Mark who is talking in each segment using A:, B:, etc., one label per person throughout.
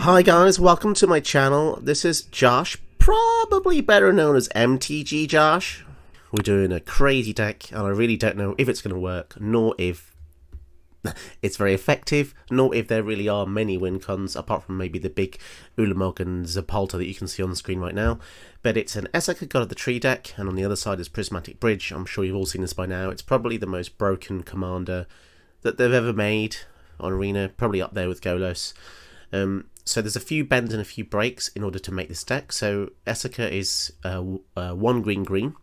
A: Hi guys, welcome to my channel. This is Josh, probably better known as MTG Josh. We're doing a crazy deck and I really don't know if it's going to work, nor if it's very effective, nor if there really are many win cons apart from maybe the big Ulamog and Zapolta that you can see on the screen right now. But it's an Esika God of the Tree deck, and on the other side is Prismatic Bridge. I'm sure you've all seen this by now. It's probably the most broken commander that they've ever made on Arena, probably up there with Golos. So there's a few bends and a few breaks in order to make this deck. So Esika is 1 green green,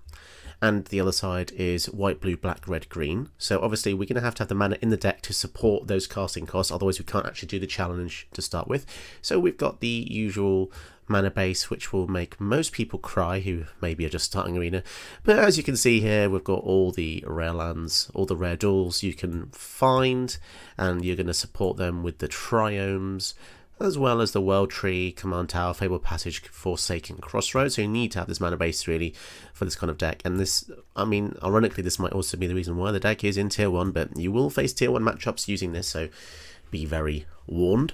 A: and the other side is white blue black red green. So obviously we're going to have the mana in the deck to support those casting costs, otherwise we can't actually do the challenge to start with. So we've got the usual mana base, which will make most people cry who maybe are just starting Arena. But as you can see here, we've got all the rare lands, all the rare duels you can find, and you're going to support them with the triomes, as well as the World Tree, Command Tower, Fabled Passage, Forsaken, Crossroads. So you need to have this mana base really for this kind of deck. And this, I mean, ironically, this might also be the reason why the deck is in Tier 1, but you will face Tier 1 matchups using this, so be very warned.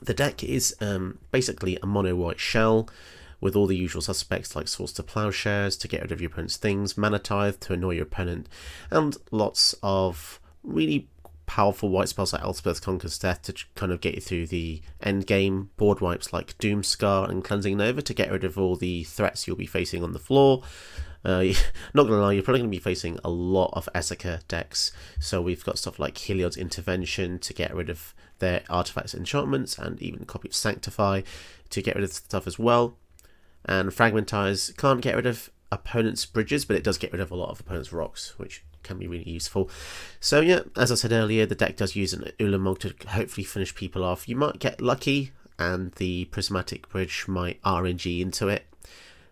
A: The deck is basically a mono white shell with all the usual suspects like Swords to Plowshares to get rid of your opponent's things, Mana Tithe to annoy your opponent, and lots of really powerful white spells like Elspeth's Conquers Death to kind of get you through the end game, board wipes like Doomscar and Cleansing Nova to get rid of all the threats you'll be facing on the floor. Not gonna lie, you're probably going to be facing a lot of Esika decks, so we've got stuff like Heliod's Intervention to get rid of their artifacts and enchantments, and even a copy of Sanctify to get rid of stuff as well. And Fragmentize can't get rid of opponents' bridges, but it does get rid of a lot of opponents' rocks, which can be really useful. So yeah, as I said earlier, the deck does use an Ulamog to hopefully finish people off. You might get lucky and the Prismatic Bridge might RNG into it.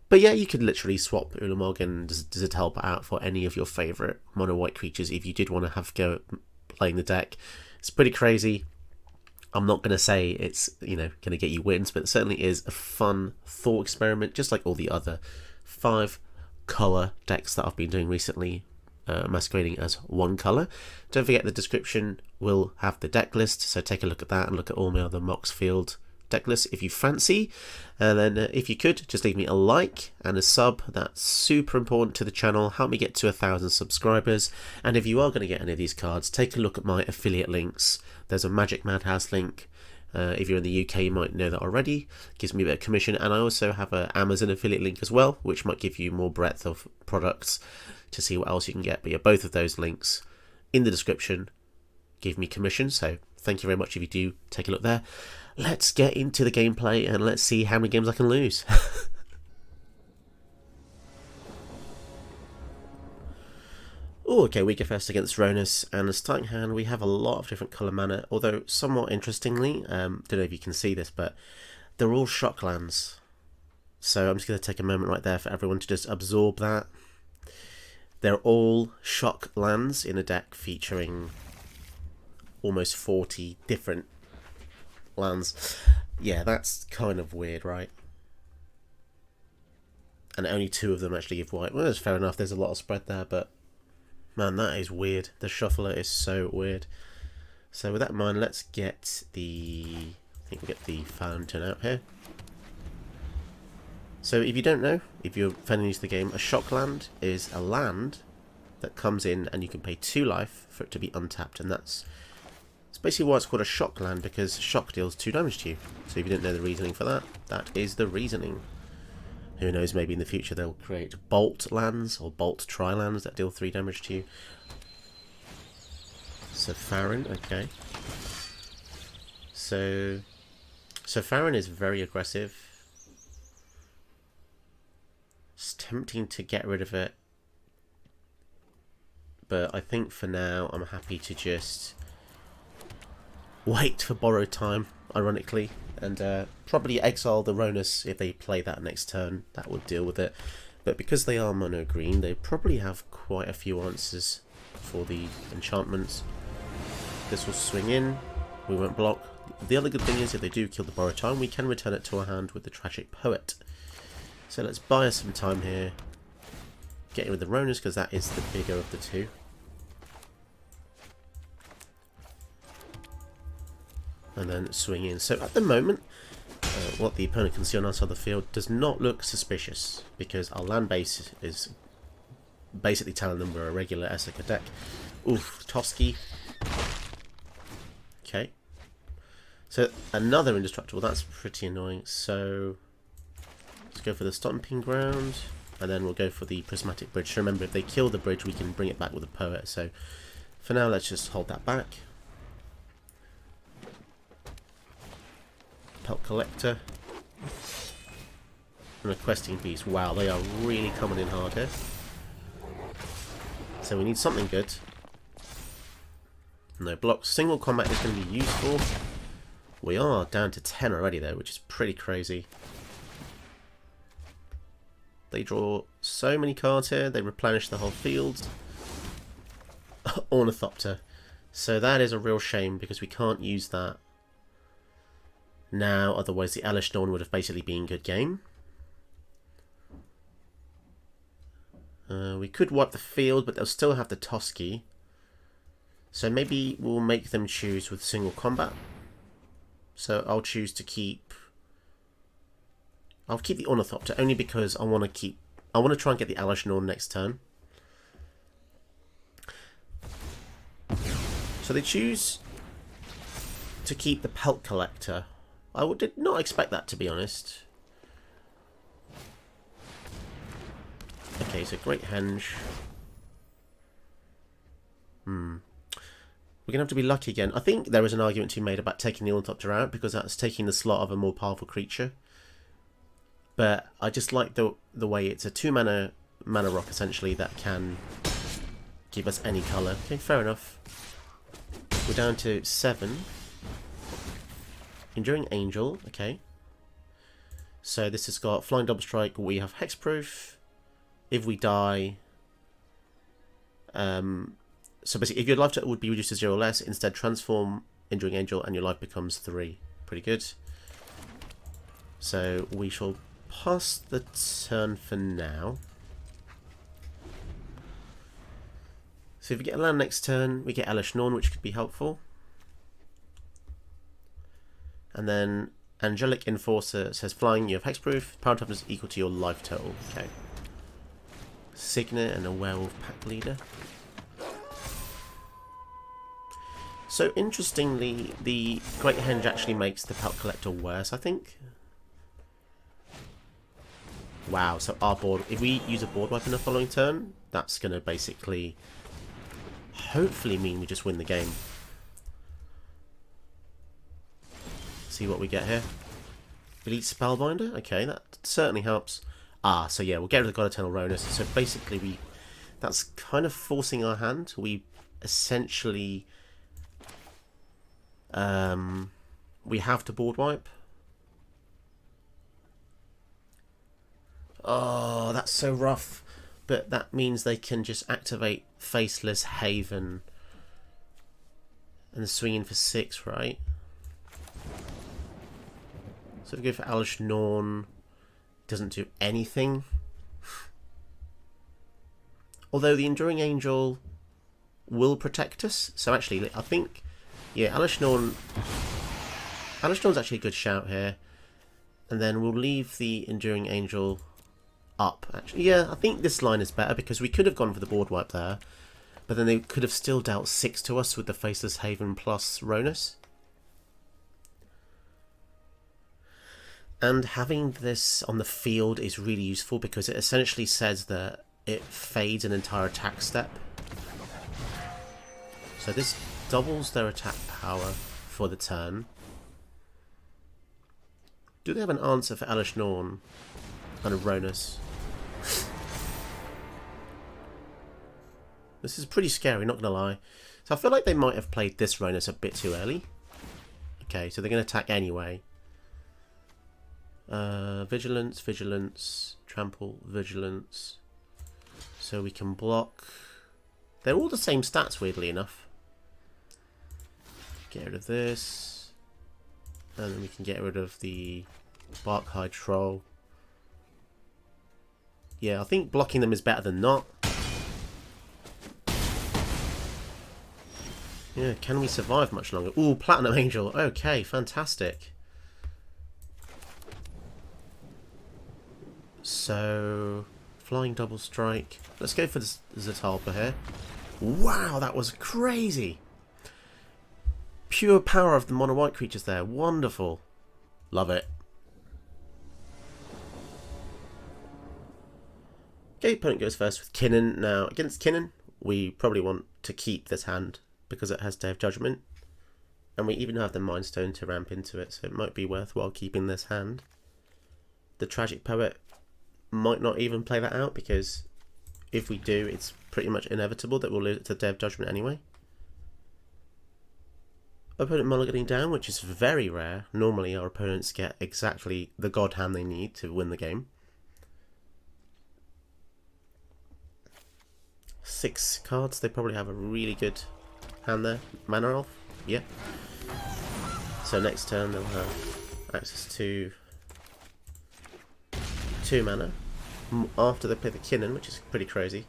A: But yeah, you could literally swap Ulamog and does it help out for any of your favourite mono white creatures if you did want to have a go at playing the deck. It's pretty crazy. I'm not going to say it's, going to get you wins, but it certainly is a fun thought experiment, just like all the other 5 colour decks that I've been doing recently, masquerading as one colour. Don't forget the description will have the deck list, so take a look at that and look at all my other Moxfield deck lists if you fancy. And then if you could, just leave me a like and a sub. That's super important to the channel. Help me get to 1,000 subscribers. And if you are going to get any of these cards, take a look at my affiliate links. There's a Magic Madhouse link. If you're in the UK, you might know that already. Gives me a bit of commission. And I also have an Amazon affiliate link as well, which might give you more breadth of products to see what else you can get. But yeah, both of those links in the description give me commission. So thank you very much if you do take a look there. Let's get into the gameplay and let's see how many games I can lose. Oh, okay, we go first against Ronus, and the starting hand we have a lot of different colour mana, although somewhat interestingly, don't know if you can see this, but they're all shock lands. So I'm just going to take a moment right there for everyone to just absorb that. They're all shock lands in a deck featuring almost 40 different lands. Yeah, that's kind of weird, right? And only 2 of them actually give white. Well, that's fair enough, there's a lot of spread there, but man, that is weird. The shuffler is so weird. So with that in mind, let's get the... I think we'll get the fountain out here. So if you don't know, if you're fairly new to the game, a shock land is a land that comes in and you can pay 2 life for it to be untapped, and that's basically why it's called a shock land, because shock deals 2 damage to you. So if you didn't know the reasoning for that, that is the reasoning. Who knows, maybe in the future they'll create bolt lands or bolt tri-lands that deal 3 damage to you. So Farron, okay. So Farron is very aggressive. It's tempting to get rid of it, but I think for now I'm happy to just wait for borrowed time, ironically, and probably exile the Ronus if they play that next turn. That would deal with it. But because they are mono green, they probably have quite a few answers for the enchantments. This will swing in, we won't block. The other good thing is if they do kill the borrowed time, we can return it to our hand with the Tragic Poet. So let's buy us some time here, getting with the Ronus because that is the bigger of the 2. and then swing in. So at the moment, what the opponent can see on our side of the field does not look suspicious, because our land base is basically telling them we're a regular Esika deck. Oof, Toski. Okay. So another indestructible, that's pretty annoying. So let's go for the stomping ground, and then we'll go for the prismatic bridge. So remember, if they kill the bridge, we can bring it back with a poet. So for now, let's just hold that back. Pelt collector. And a questing beast. Wow, they are really coming in hard here. So we need something good. No blocks. Single combat is going to be useful. We are down to 10 already though, which is pretty crazy. They draw so many cards here, they replenish the whole field. Ornithopter. So that is a real shame because we can't use that now, otherwise the Elish Norn would have basically been good game. We could wipe the field, but they'll still have the Toski. So maybe we'll make them choose with single combat. So I'll choose to keep... I'll keep the Ornithopter only because I want to try and get the Elish Norn next turn. So they choose to keep the Pelt Collector. I did not expect that, to be honest. Okay, so Great Henge. We're going to have to be lucky again. I think there is an argument to be made about taking the Ornithopter out because that's taking the slot of a more powerful creature. But I just like the way it's a 2-mana rock, essentially, that can give us any colour. Okay, fair enough. We're down to 7. Enduring Angel, okay. So this has got Flying Double Strike, we have Hexproof. If we die... so basically, if your life total would be reduced to 0 or less, instead transform Enduring Angel and your life becomes 3. Pretty good. So we shall pass the turn for now. So if we get a land next turn, we get Elish Norn, which could be helpful. And then Angelic Enforcer says flying, you have hexproof, power toughness equal to your life total. Okay. Signet and a werewolf pack leader. So interestingly, the Great Henge actually makes the Pelt Collector worse, I think. Wow, so our board, if we use a board wipe in the following turn, that's going to basically hopefully mean we just win the game. See what we get here. Elite Spellbinder, okay, that certainly helps. Ah, so yeah, we'll get rid of the God Eternal Ronus. So basically that's kind of forcing our hand. We essentially we have to board wipe. Oh, that's so rough. But that means they can just activate Faceless Haven and swing in for 6, right? So if we go for Elish Norn, doesn't do anything. Although the Enduring Angel will protect us. So actually, I think, yeah, Elish Norn's actually a good shout here. And then we'll leave the Enduring Angel up, actually. Yeah, I think this line is better because we could have gone for the board wipe there. But then they could have still dealt 6 to us with the Faceless Haven plus Ronus. And having this on the field is really useful because it essentially says that it fades an entire attack step. So this doubles their attack power for the turn. Do they have an answer for Elish Norn and a Ronus? This is pretty scary, not gonna lie. So I feel like they might have played this Ronus a bit too early. Okay, so they're gonna attack anyway. Vigilance, Vigilance, Trample, Vigilance. So we can block. They're all the same stats, weirdly enough. Get rid of this. And then we can get rid of the Barkhide Troll. Yeah, I think blocking them is better than not. Yeah, can we survive much longer? Ooh, Platinum Angel. Okay, fantastic. So, Flying Double Strike. Let's go for the Zatalpa here. Wow, that was crazy. Pure power of the mono white creatures there. Wonderful. Love it. Okay, opponent goes first with Kinnan. Now, against Kinnan, we probably want to keep this hand because it has Day of Judgment. And we even have the Mind Stone to ramp into it, so it might be worthwhile keeping this hand. The Tragic Poet might not even play that out because if we do, it's pretty much inevitable that we'll lose it to Day of Judgment anyway. Opponent mulliganing down, which is very rare. Normally our opponents get exactly the god hand they need to win the game. 6 cards, they probably have a really good hand there. Mana Elf, yeah. So next turn they'll have access to 2 mana after they play the Kinnan, which is pretty crazy.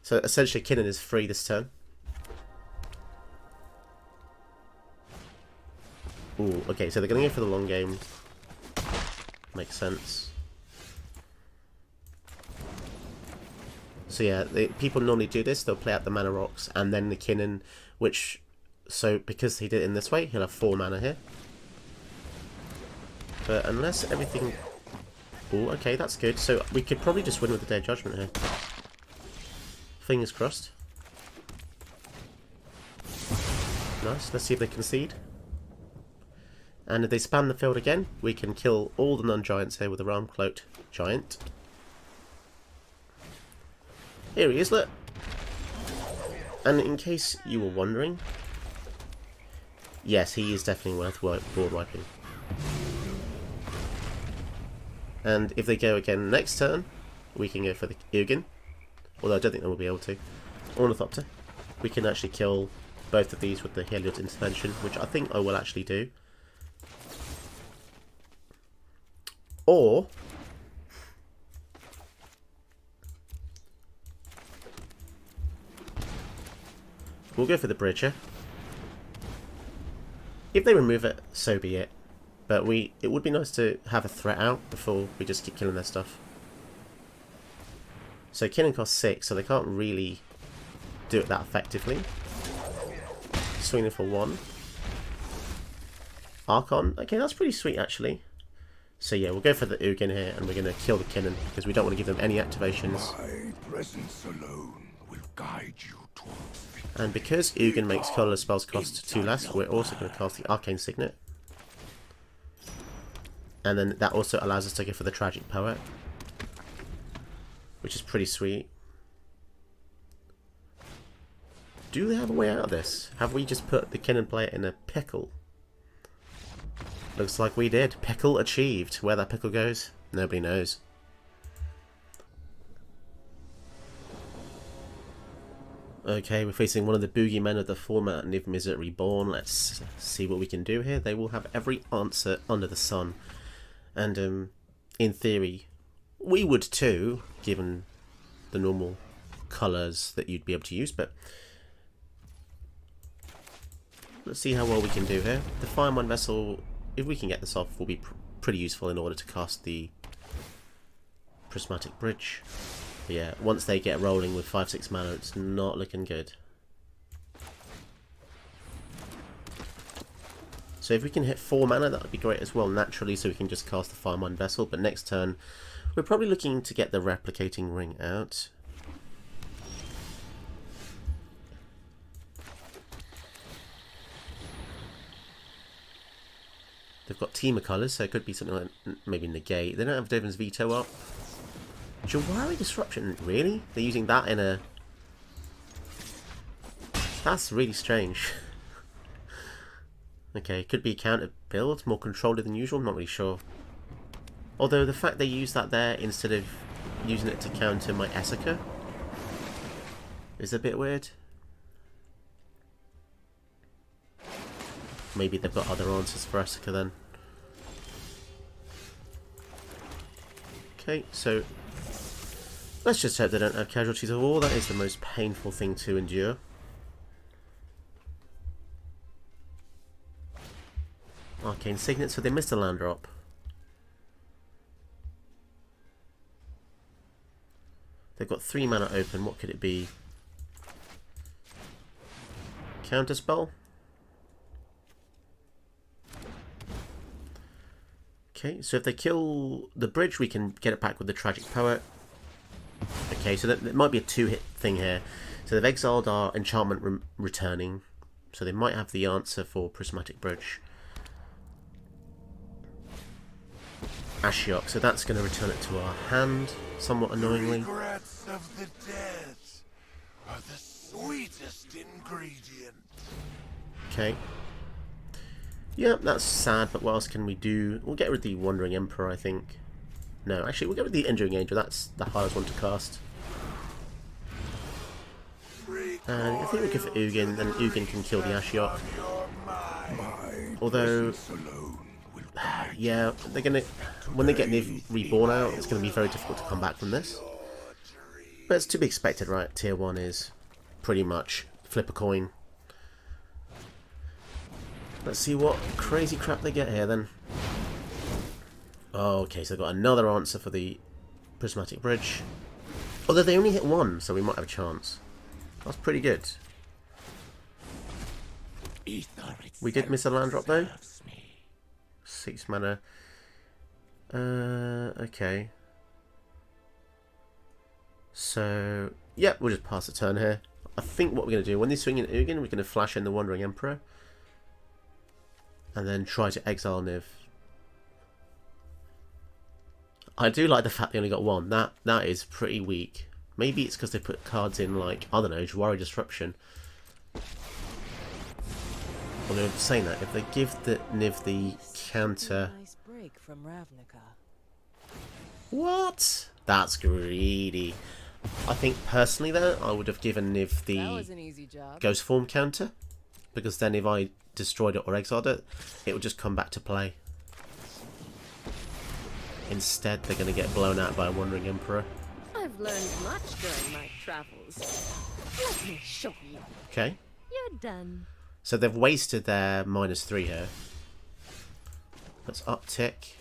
A: So essentially Kinnan is free this turn. Ooh, okay, so they're going to go for the long game. Makes sense. So yeah, people normally do this. They'll play out the Mana Rocks and then the Kinnan, which... So because he did it in this way, he'll have 4 mana here. But unless everything... Ooh, okay, that's good. So we could probably just win with the Day of Judgment here. Fingers crossed. Nice, let's see if they concede. And if they spam the field again, we can kill all the non-giants here with a Realm Cloaked Giant. Here he is, look! And in case you were wondering, yes, he is definitely worth board wiping. And if they go again next turn, we can go for the Ugin. Although I don't think they will be able to. Ornithopter. We can actually kill both of these with the Heliod Intervention, which I think I will actually do. Or we'll go for the Bridger. If they remove it, so be it. But it would be nice to have a threat out before we just keep killing their stuff. So Kinnan costs 6, so they can't really do it that effectively. Swinging for 1. Archon. Okay, that's pretty sweet actually. So yeah, we'll go for the Ugin here, and we're going to kill the Kinnan because we don't want to give them any activations.
B: My presence alone will guide you towards victory.
A: And because Ugin makes colourless spells cost 2 less, we're also going to cast the Arcane Signet. And then that also allows us to go for the Tragic Poet, which is pretty sweet. Do they have a way out of this? Have we just put the Kinnan player in a pickle? Looks like we did. Pickle achieved. Where that pickle goes, nobody knows. Okay, we're facing one of the boogeymen of the format, Niv Mizzet Reborn. Let's see what we can do here. They will have every answer under the sun. And in theory, we would too, given the normal colours that you'd be able to use, but let's see how well we can do here. The Firemine Vessel, if we can get this off, will be pretty useful in order to cast the Prismatic Bridge. But yeah, once they get rolling with 5-6 mana, it's not looking good. So if we can hit 4 mana, that would be great as well, naturally, so we can just cast the Firemine Vessel. But next turn, we're probably looking to get the Replicating Ring out. They've got Team of Colours, so it could be something like maybe Negate. They don't have Devon's Veto up. Jawari Disruption, really? They're using that in a... That's really strange. Okay, could be a counter build, more controlled than usual, I'm not really sure. Although the fact they use that there instead of using it to counter my Esika is a bit weird. Maybe they've got other answers for Esika then. Okay, so let's just hope they don't have casualties of war. That is the most painful thing to endure. Arcane Signet, so they missed a land drop. They've got 3 mana open. What could it be? Counterspell? Okay, so if they kill the bridge, we can get it back with the Tragic Poet. Okay, so that might be a 2-hit thing here. So they've exiled our enchantment returning. So they might have the answer for Prismatic Bridge. Ashiok, so that's going to return it to our hand, somewhat annoyingly.
B: Regrets of the dead are the sweetest ingredient.
A: Okay. Yeah, that's sad, but what else can we do? We'll get rid of the Wandering Emperor, I think. No, actually, we'll get rid of the Enduring Angel. That's the hardest one to cast. And I think we'll go for Ugin, then Ugin can kill the Ashiok. Although, yeah, they're gonna, when they get Niv reborn out, it's going to be very difficult to come back from this. But it's to be expected, right? Tier 1 is pretty much flip a coin. Let's see what crazy crap they get here then. Oh, okay, so they've got another answer for the Prismatic Bridge. Although they only hit 1, so we might have a chance. That's pretty good. We did miss a land drop though. 6 mana. Okay. So, yeah, we'll just pass the turn here. I think what we're going to do, when they swing in Ugin, we're going to flash in the Wandering Emperor. And then try to exile Niv. I do like the fact they only got 1. That is pretty weak. Maybe it's because they put cards in like, I don't know, Jwari Disruption. Although saying that, if they give the Niv the counter...
C: Nice break from Ravnica.
A: What? That's greedy. I think personally though, I would have given Niv
C: That was an
A: the
C: easy job.
A: Ghost Form counter. Because then if I destroyed it or exiled it, it would just come back to play. Instead, they're going to get blown out by a Wandering Emperor.
D: I've learned much during my travels. Let me show you.
A: Okay.
D: You're done.
A: So they've wasted their -3 here. Let's uptick.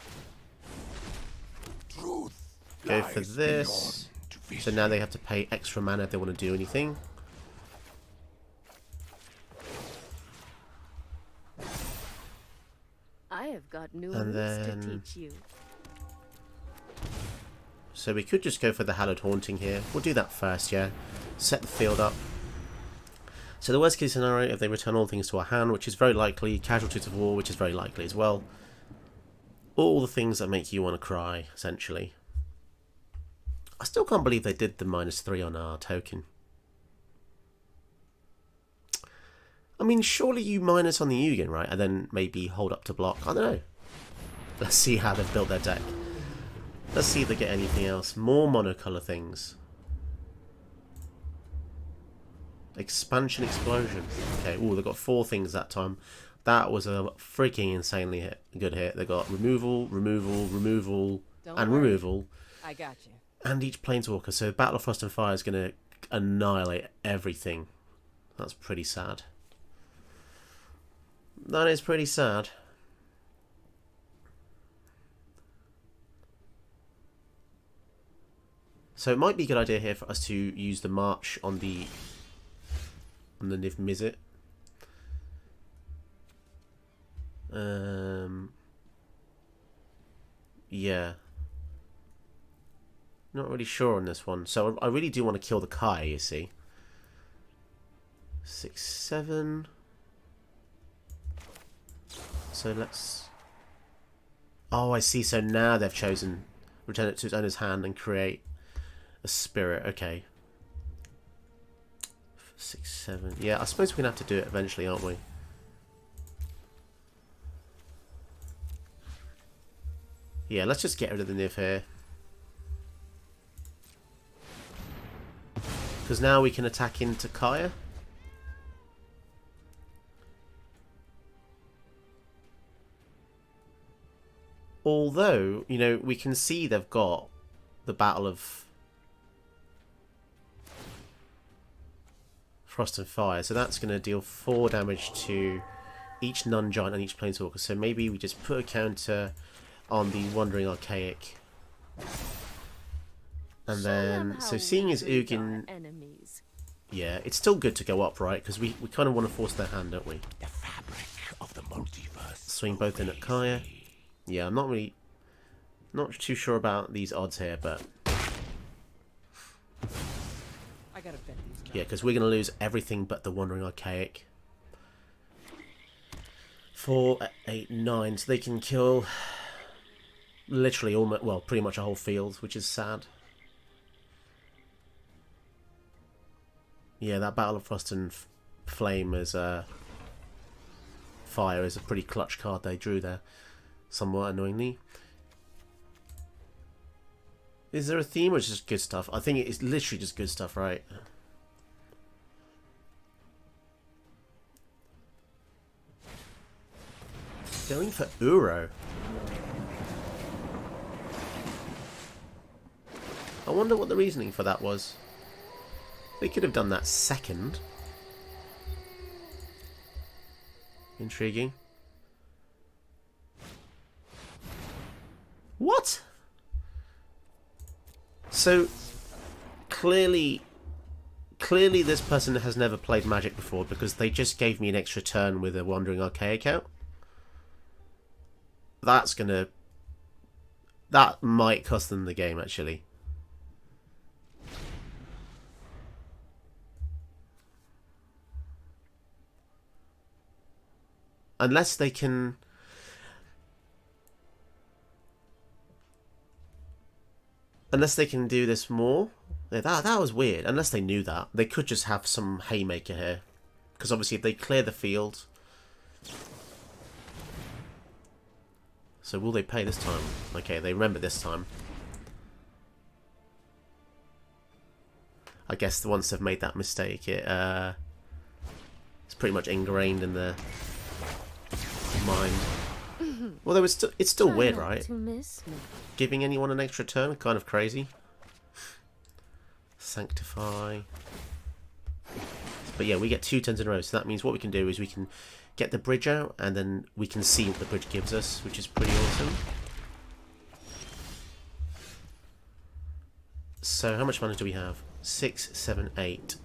A: Go for this. So now they have to pay extra mana if they want to do anything.
D: I have got new
A: And
D: moves
A: then-
D: to teach you.
A: So we could just go for the Hallowed Haunting here. We'll do that first, yeah. Set the field up. So the worst case scenario, if they return all things to our hand, which is very likely, Casualties of War, which is very likely as well. All the things that make you want to cry, essentially. I still can't believe they did the -3 on our token. I mean, surely you minus on the Ugin, right? And then maybe hold up to block. I don't know. Let's see how they've built their deck. Let's see if they get anything else. More monocolour things. Expansion Explosion. Okay, ooh, they got 4 things that time. That was a freaking insanely good hit. They got removal, removal, removal, and removal.
C: I got you.
A: And each Planeswalker. So Battle of Frost and Fire is going to annihilate everything. That's pretty sad. That is pretty sad. So it might be a good idea here for us to use the March on the Niv Mizzet. Yeah. Not really sure on this one. So I really do want to kill the Kai, you see. 6, 7. So let's... Oh, I see. So now they've chosen return it to its owner's hand and create a spirit. Okay. 6, 7. Yeah, I suppose we're going to have to do it eventually, aren't we? Yeah, let's just get rid of the Niv here. Because now we can attack into Kaya. Although, you know, we can see they've got the Battle of Frost and Fire. So that's going to deal 4 damage to each non-giant and each planeswalker. So maybe we just put a counter on the Wandering Archaic. And then, so seeing as Ugin, yeah, it's still good to go up, right? Because we kind of want to force their hand, don't we?
B: The fabric of the multiverse.
A: Swing both in at Kaya. Yeah, I'm not too sure about these odds here, but
C: I gotta bet these numbers.
A: yeah, because we're going to lose everything but the Wandering Archaic. 4, 8, 9, so they can kill literally almost, well, pretty much a whole field, which is sad. Yeah, that Battle of Frost and Flame as Fire is a pretty clutch card they drew there, somewhat annoyingly. Is there a theme or is it just good stuff? I think it's literally just good stuff, right? Going for Uro. I wonder what the reasoning for that was. They could have done that second. Intriguing. What? So, clearly this person has never played Magic before because they just gave me an extra turn with a Wandering Archaic out. That might cost them the game, actually. Unless they can... Unless they can do this more. Yeah, that was weird. Unless they knew that. They could just have some Haymaker here. Because obviously if they clear the field... So will they pay this time? Okay, they remember this time. I guess once they've made that mistake, it's pretty much ingrained in their mind. Although it's still weird, right? Giving anyone an extra turn, kind of crazy. Sanctify. But yeah, we get 2 turns in a row, so that means what we can do is we can get the bridge out, and then we can see what the bridge gives us, which is pretty awesome. So how much mana do we have? 6, 7, 8.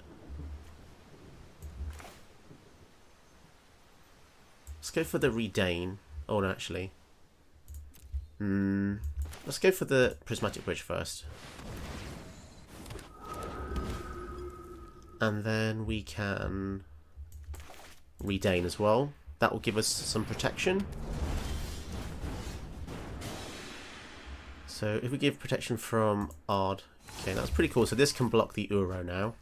A: Let's go for the Redain. Oh, no, actually. Let's go for the Prismatic Bridge first. And then we can Redain as well. That will give us some protection. So if we give protection from Odd, okay, that's pretty cool. So this can block the Uro now.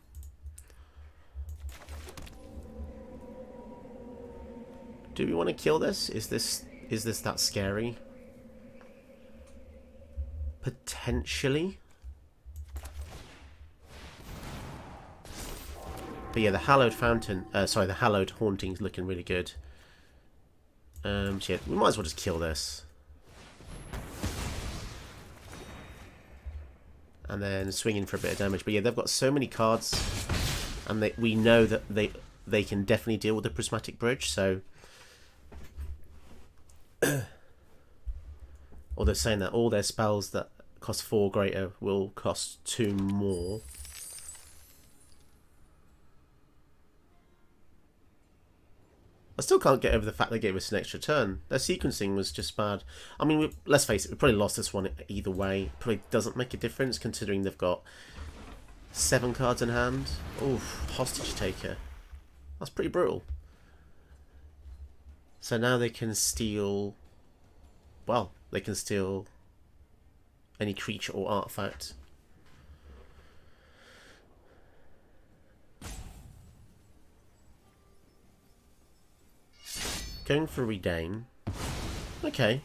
A: Do we want to kill this? Is this that scary? Potentially. But yeah, the Hallowed Fountain, the Hallowed Haunting's looking really good. So yeah, we might as well just kill this. And then swing in for a bit of damage. But yeah, they've got so many cards, and we know that they can definitely deal with the Prismatic Bridge, so... Or they're saying that all their spells that cost 4 greater will cost 2 more. I still can't get over the fact they gave us an extra turn. Their sequencing was just bad. I mean, let's face it, we probably lost this one either way. Probably doesn't make a difference considering they've got 7 cards in hand. Oof, Hostage Taker. That's pretty brutal. So now they can steal... Well, they can steal any creature or artifact. Going for Redain. Okay.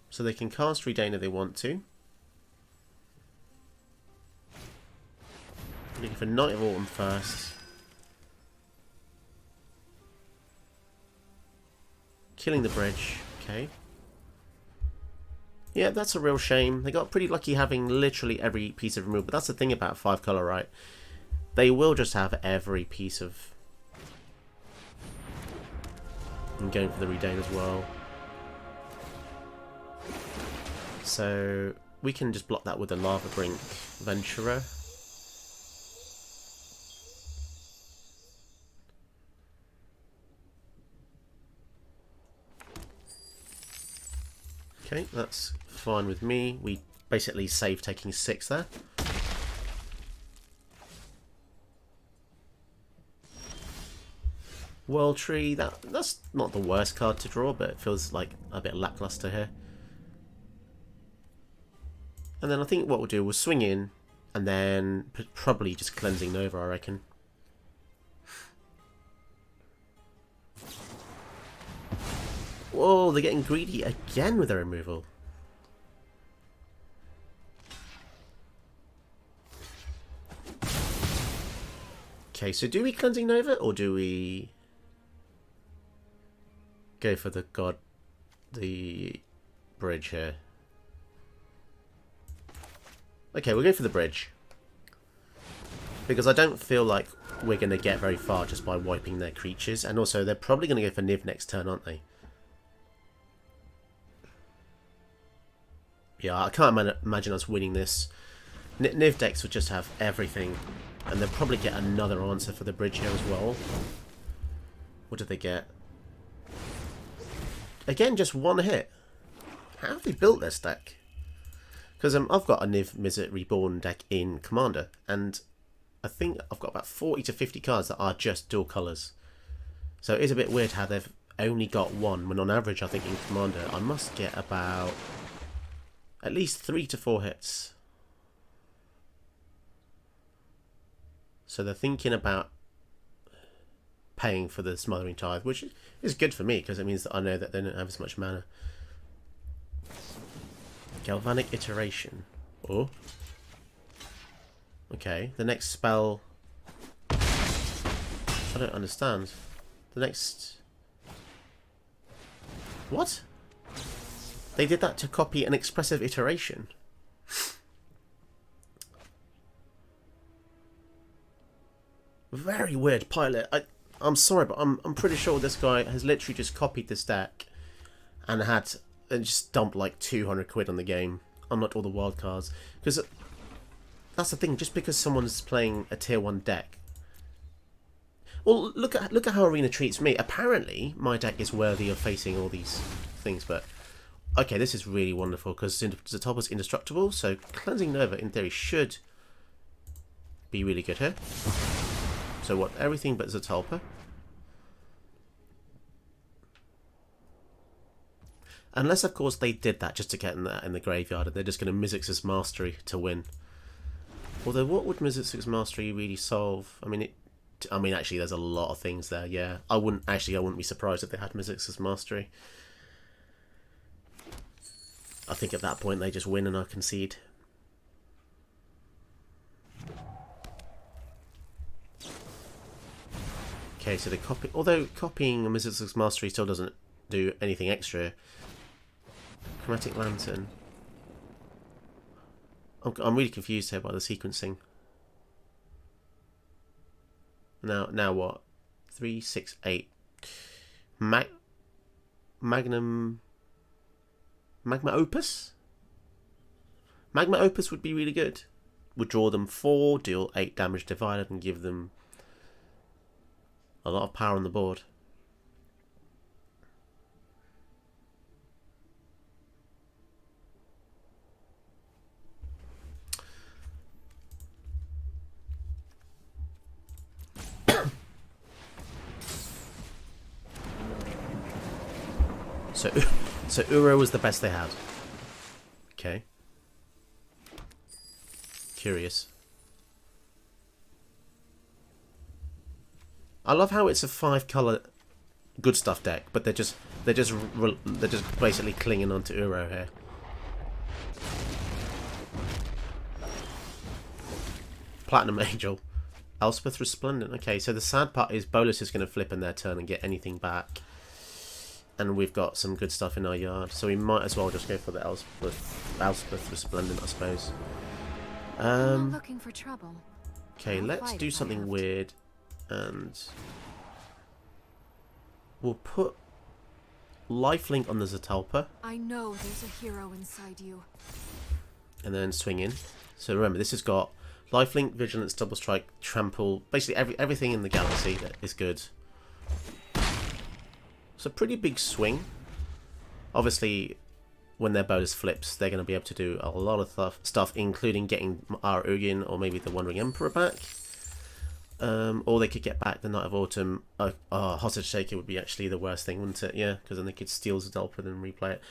A: So they can cast Redain if they want to. Looking for Night of Autumn first. Killing the bridge. Okay. Yeah, that's a real shame. They got pretty lucky having literally every piece of removal. But that's the thing about 5 color, right? They will just have every piece of I'm going for the Redain as well. So we can just block that with a Lava Brink Venturer. Okay, that's fine with me. We basically saved taking 6 there. World Tree, that's not the worst card to draw, but it feels like a bit lackluster here. And then I think what we'll do, we'll swing in, and then probably just Cleansing Nova, I reckon. Whoa, they're getting greedy again with their removal. Okay, so do we Cleansing Nova, or do we go for the bridge here? Okay, we'll go for the bridge. Because I don't feel like we're going to get very far just by wiping their creatures. And also, they're probably going to go for Niv next turn, aren't they? Yeah, I can't imagine us winning this. Niv decks would just have everything. And they'll probably get another answer for the bridge here as well. What did they get? Again, just one hit. How have they built this deck? Because I've got a Niv Mizzet Reborn deck in Commander, and I think I've got about 40 to 50 cards that are just dual colours. So it is a bit weird how they've only got one, when on average I think in Commander I must get about at least 3 to 4 hits. So they're thinking about paying for the Smothering Tithe, which is good for me because it means that I know that they don't have as much mana. Galvanic Iteration. Oh. Okay, the next spell... I don't understand. The next... What? They did that to copy an expressive iteration. Very weird pilot. I'm sorry, but I'm pretty sure this guy has literally just copied this deck and just dumped like 200 quid on the game, unlocked all the wild cards. Because that's the thing, just because someone's playing a tier 1 deck. Well, look at how Arena treats me. Apparently, my deck is worthy of facing all these things, but okay, this is really wonderful because Zatolpa's indestructible, so Cleansing Nova in theory should be really good here. So what? Everything but Zatolpa. Unless, of course, they did that just to get in the graveyard, and they're just going to Mizzix's Mastery to win. Although, what would Mizzix's Mastery really solve? I mean, actually, there's a lot of things there. Yeah, I wouldn't be surprised if they had Mizzix's Mastery. I think at that point they just win and I concede. Okay, so although copying Mizzix's Mastery still doesn't do anything extra. Chromatic Lantern. I'm really confused here by the sequencing. Now what? 3, 6, 8. Magma Opus? Magma Opus would be really good. Would draw them 4, deal 8 damage divided, and give them a lot of power on the board. So Uro was the best they had. Okay. Curious. I love how it's a 5-color good stuff deck, but they're just basically clinging onto Uro here. Platinum Angel. Elspeth Resplendent. Okay, so the sad part is Bolus is going to flip in their turn and get anything back. And we've got some good stuff in our yard, so we might as well just go for the Elspeth Resplendent, I suppose.
E: I'm not looking for trouble.
A: Okay, let's do something weird, and we'll put lifelink on the Zatalpa,
E: I know there's a hero inside you.
A: and then swing in. So remember, this has got lifelink, vigilance, double strike, trample, basically everything in the galaxy that is good. It's a pretty big swing. Obviously, when their bonus flips, they're going to be able to do a lot of stuff, including getting our Ugin or maybe the Wandering Emperor back. Or they could get back the Knight of Autumn. Hostage Taker would be actually the worst thing, wouldn't it? Yeah, because then they could steal Zadalpa and then replay it.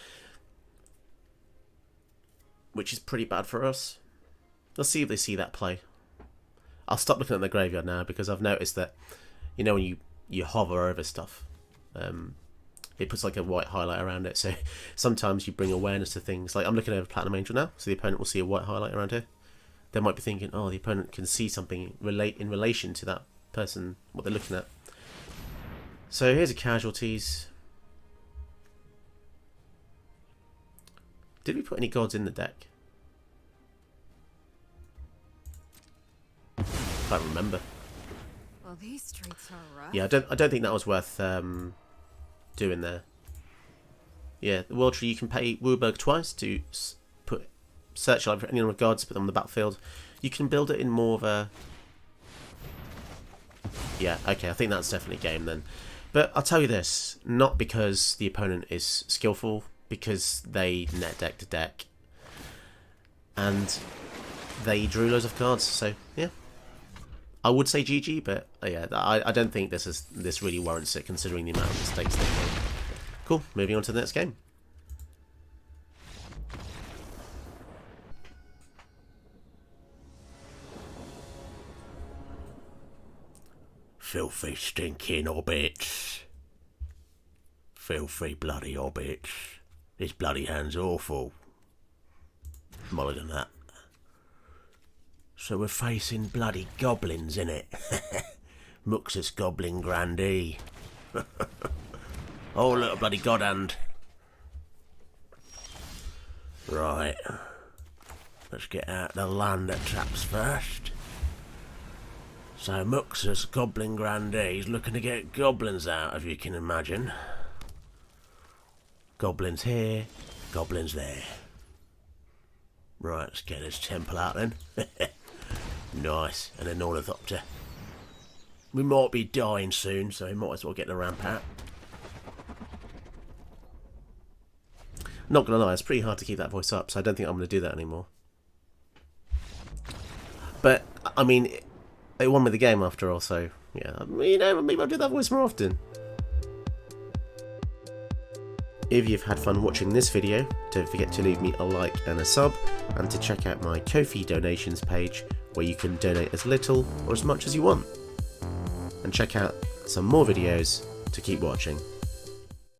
A: Which is pretty bad for us. Let's see if they see that play. I'll stop looking at the graveyard now because I've noticed that, you know, when you hover over stuff, it puts like a white highlight around it. So sometimes you bring awareness to things. Like I'm looking over Platinum Angel now, so the opponent will see a white highlight around here. They might be thinking, oh, the opponent can see something in relation to that person, what they're looking at. So here's a casualties. Did we put any gods in the deck? Can't remember.
E: Well, these streets are rough.
A: Yeah, I don't think that was worth doing there. Yeah, the World Tree, you can pay Wooburg twice to put Searchlight for any number of gods, put them on the battlefield. You can build it in more of a... Yeah, okay, I think that's definitely game then. But I'll tell you this, not because the opponent is skillful, because they net decked a deck. And they drew loads of cards, so yeah. I would say GG, but yeah, I don't think this really warrants it considering the amount of mistakes they made. Cool, moving on to the next game. Filthy stinking hobbits. Filthy bloody hobbits. This bloody hand's awful. Mulligan that. So we're facing bloody goblins, innit? Muxus Goblin Grandee. Oh, little bloody god hand. Right. Let's get out the land that traps first. So Muxus Goblin Grandee's looking to get goblins out, if you can imagine. Goblins here, goblins there. Right, let's get this temple out then. Nice, and an ornithopter. We might be dying soon, so we might as well get the ramp out. Not gonna lie, it's pretty hard to keep that voice up, so I don't think I'm gonna do that anymore. But, I mean, they won me the game after all, so yeah, you know, maybe I'll do that voice more often. If you've had fun watching this video, don't forget to leave me a like and a sub, and to check out my Ko-fi donations page, where you can donate as little or as much as you want. And check out some more videos to keep watching.